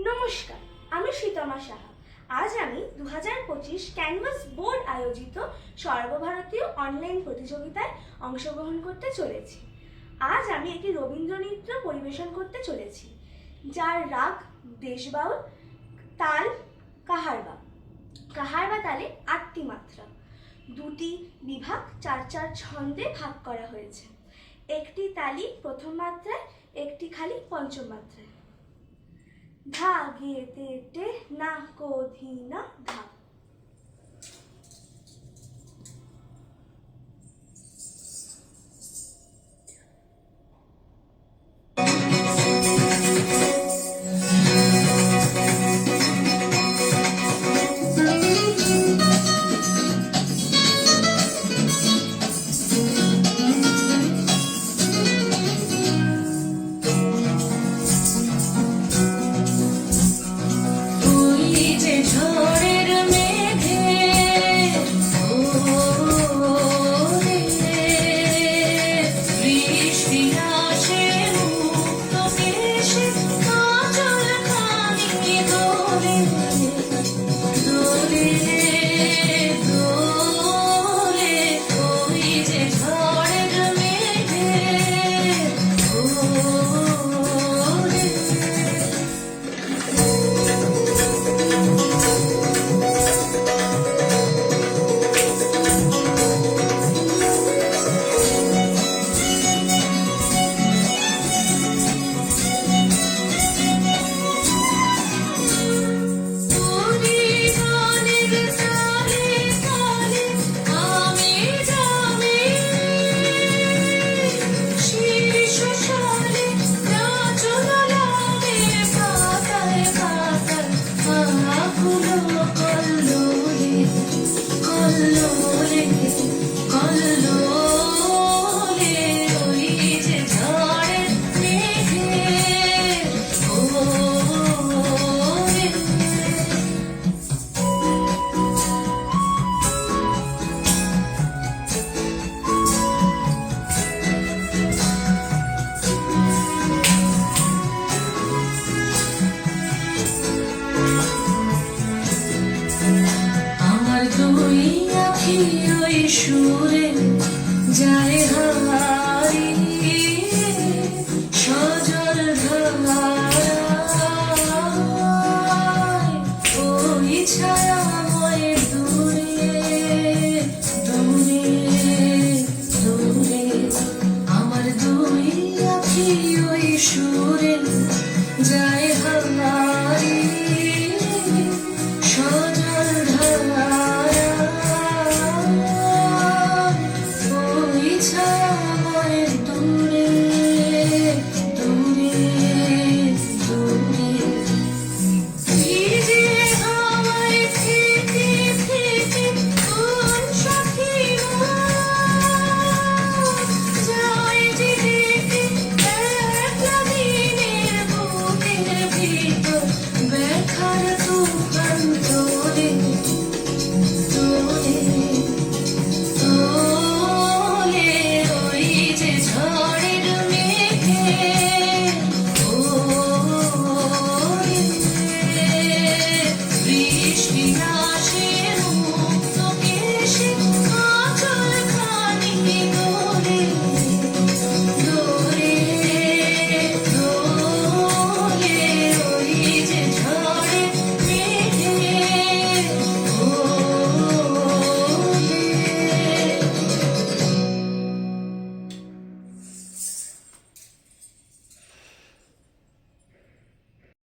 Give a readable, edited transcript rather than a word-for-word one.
নমস্কার, আমি শীতমা সাহা। আজ আমি 2025 ক্যানভাস বোর্ড আয়োজিত সর্বভারতীয় অনলাইন প্রতিযোগিতায় অংশগ্রহণ করতে চলেছি। আজ আমি একটি রবীন্দ্রনৃত্য পরিবেশন করতে চলেছি, যার রাগ দেশবাউল, তাল কাহারবা। কাহারবা তালে 8টি মাত্রা, 2টি বিভাগ 4 ছন্দে ভাগ করা হয়েছে। একটি তালি প্রথম মাত্রায়, একটি খালি পঞ্চম মাত্রায়। ধা গে তে টে না কো ধি না ধা।